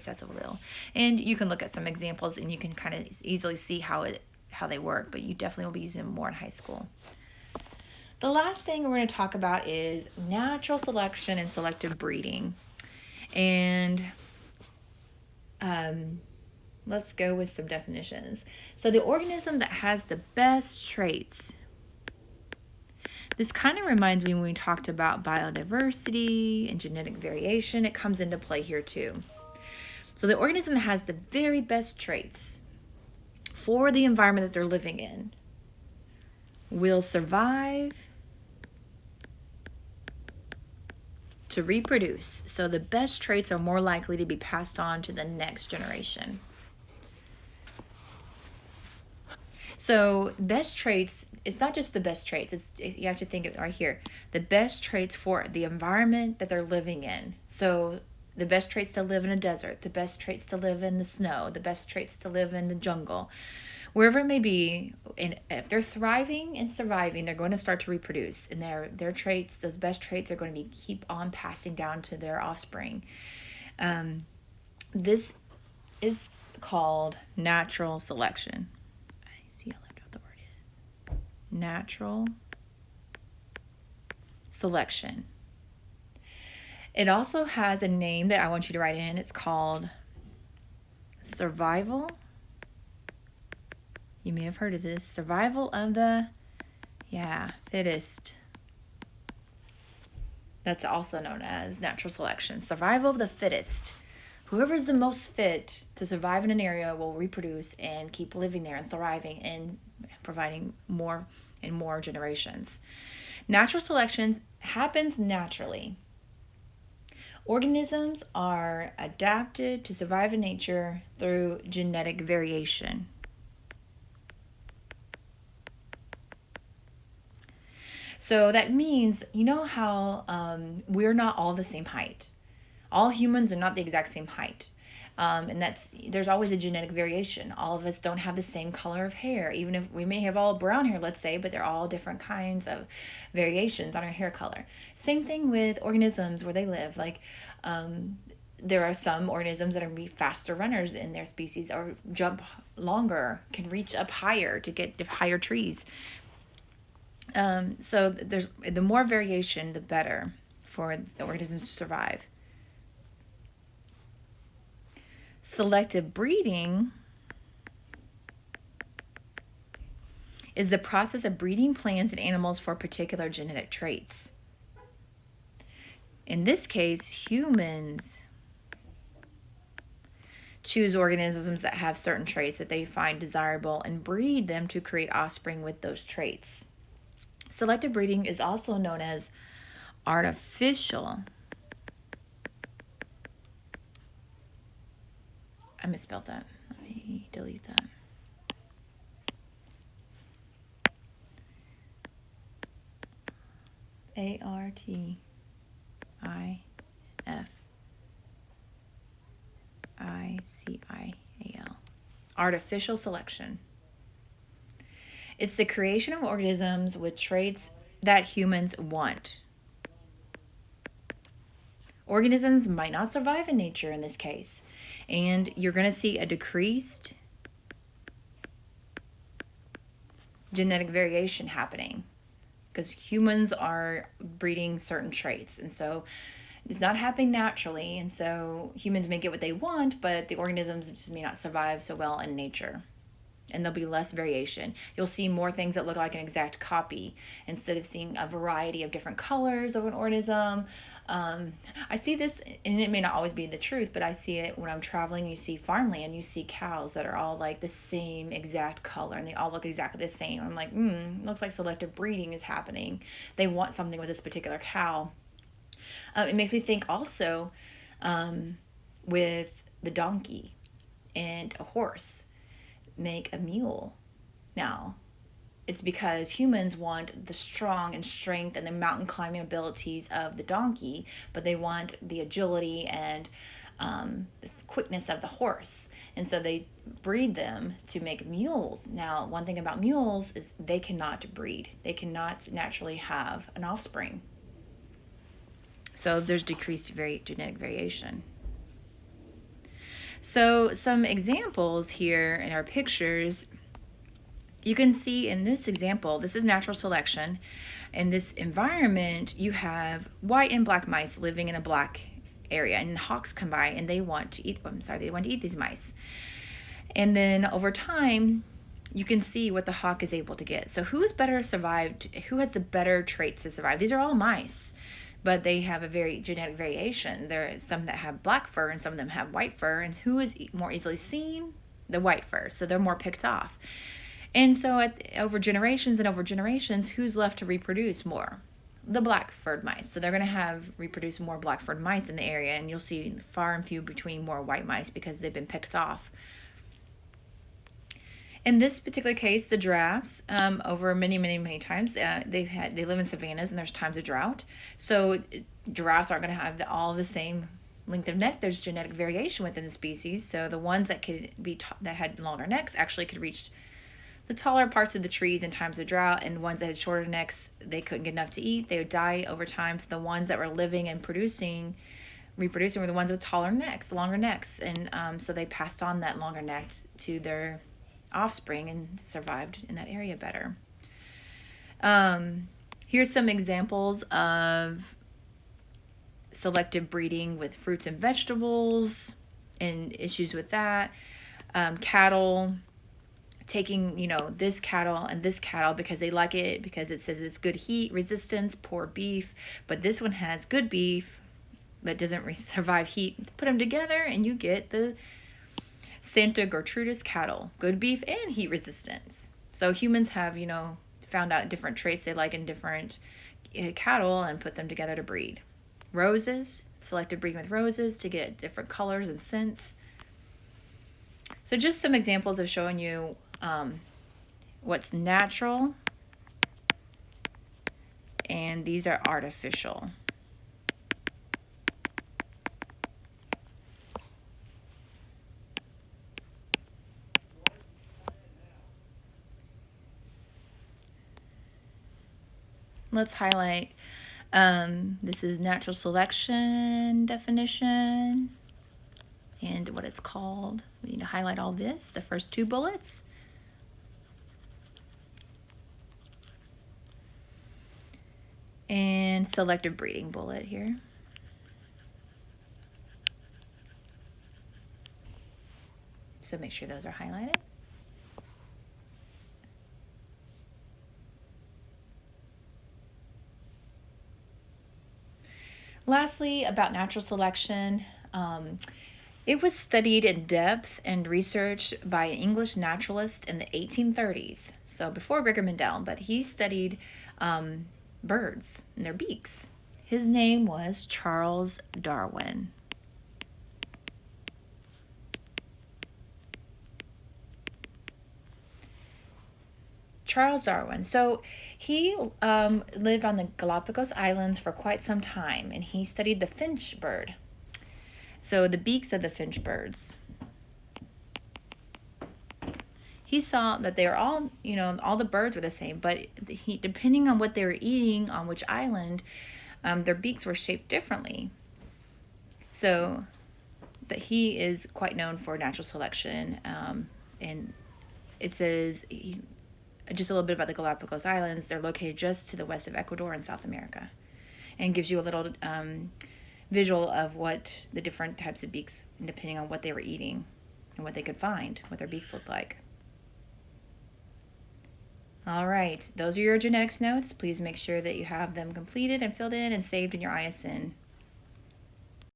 recessive allele. And you can look at some examples and you can kind of easily see how they work, but you definitely will be using them more in high school. The last thing we're going to talk about is natural selection and selective breeding. And let's go with some definitions. So the organism that has the best traits. This kind of reminds me when we talked about biodiversity and genetic variation. It comes into play here too. So the organism that has the very best traits for the environment that they're living in will survive to reproduce. So the best traits are more likely to be passed on to the next generation. So best traits, it's not just the best traits. You have to think of it right here. The best traits for the environment that they're living in. So the best traits to live in a desert, the best traits to live in the snow, the best traits to live in the jungle. Wherever it may be, and if they're thriving and surviving, they're going to start to reproduce. And their traits, those best traits, are going to keep on passing down to their offspring. This is called natural selection. I left out the word is. Natural selection. It also has a name that I want you to write in. It's called survival. You may have heard of this. Survival of the, fittest. That's also known as natural selection. Survival of the fittest. Whoever's the most fit to survive in an area will reproduce and keep living there and thriving and providing more and more generations. Natural selection happens naturally. Organisms are adapted to survive in nature through genetic variation. So that means, you know how we're not all the same height. All humans are not the exact same height. And there's always a genetic variation. All of us don't have the same color of hair, even if we may have all brown hair, let's say, but they're all different kinds of variations on our hair color. Same thing with organisms where they live. Like there are some organisms that are be faster runners in their species or jump longer, can reach up higher to get higher trees. So there's the more variation, the better for the organisms to survive. Selective breeding is the process of breeding plants and animals for particular genetic traits. In this case, humans choose organisms that have certain traits that they find desirable and breed them to create offspring with those traits. Selective breeding is also known as artificial. I misspelled that. Let me delete that. Artificial. Artificial selection. It's the creation of organisms with traits that humans want. Organisms might not survive in nature in this case, and you're going to see a decreased genetic variation happening because humans are breeding certain traits, and so it's not happening naturally, and so humans may get what they want, but the organisms just may not survive so well in nature. And there'll be less variation. You'll see more things that look like an exact copy instead of seeing a variety of different colors of an organism. I see this, and it may not always be the truth, but I see it when I'm traveling. You see farmland, you see cows that are all like the same exact color, and they all look exactly the same. I'm like, looks like selective breeding is happening. They want something with this particular cow. It makes me think also with the donkey and a horse make a mule. Now, it's because humans want the strong and strength and the mountain climbing abilities of the donkey, but they want the agility and the quickness of the horse. And so they breed them to make mules. Now, one thing about mules is they cannot breed. They cannot naturally have an offspring. So there's decreased genetic variation. So some examples here in our pictures, you can see in this example, this is natural selection. In this environment, you have white and black mice living in a black area, and hawks come by and they want to eat, they want to eat these mice. And then over time, you can see what the hawk is able to get. So who's better survived? Who has the better traits to survive? These are all mice, but they have a very genetic variation. There are some that have black fur and some of them have white fur. And who is more easily seen? The white fur. So they're more picked off. And so over generations and over generations, who's left to reproduce more? The black furred mice. So they're going to have reproduce more black furred mice in the area, and you'll see far and few between more white mice because they've been picked off. In this particular case, the giraffes, over many times, they live in savannas and there's times of drought. So giraffes aren't going to have all the same length of neck. There's genetic variation within the species. So the ones that that had longer necks actually could reach the taller parts of the trees in times of drought, and ones that had shorter necks, they couldn't get enough to eat. They would die over time. So the ones that were living and reproducing were the ones with taller necks, longer necks. And so they passed on that longer neck to their offspring and survived in that area better. Here's some examples of selective breeding with fruits and vegetables and issues with that. Cattle, taking, this cattle and this cattle because they like it, because it says it's good heat resistance, poor beef, but this one has good beef but doesn't survive heat. Put them together and you get the Santa Gertrudis cattle, good beef and heat resistance. So humans have, found out different traits they like in different cattle and put them together to breed. Roses, selective breeding with roses to get different colors and scents. So just some examples of showing you what's natural, and these are artificial. Let's highlight, this is natural selection definition and what it's called. We need to highlight all this, the first two bullets. And selective breeding bullet here. So make sure those are highlighted. Lastly, about natural selection, it was studied in depth and researched by an English naturalist in the 1830s, so before Gregor Mendel, but he studied birds and their beaks. His name was Charles Darwin. Charles Darwin. So he lived on the Galapagos Islands for quite some time, and he studied the finch bird. So the beaks of the finch birds. He saw that they were all, all the birds were the same, but depending on what they were eating on which island, their beaks were shaped differently. So that he is quite known for natural selection, and it says just a little bit about the Galapagos Islands. They're located just to the west of Ecuador in South America, and gives you a little visual of what the different types of beaks, depending on what they were eating and what they could find, what their beaks looked like. All right, those are your genetics notes. Please make sure that you have them completed and filled in and saved in your ISN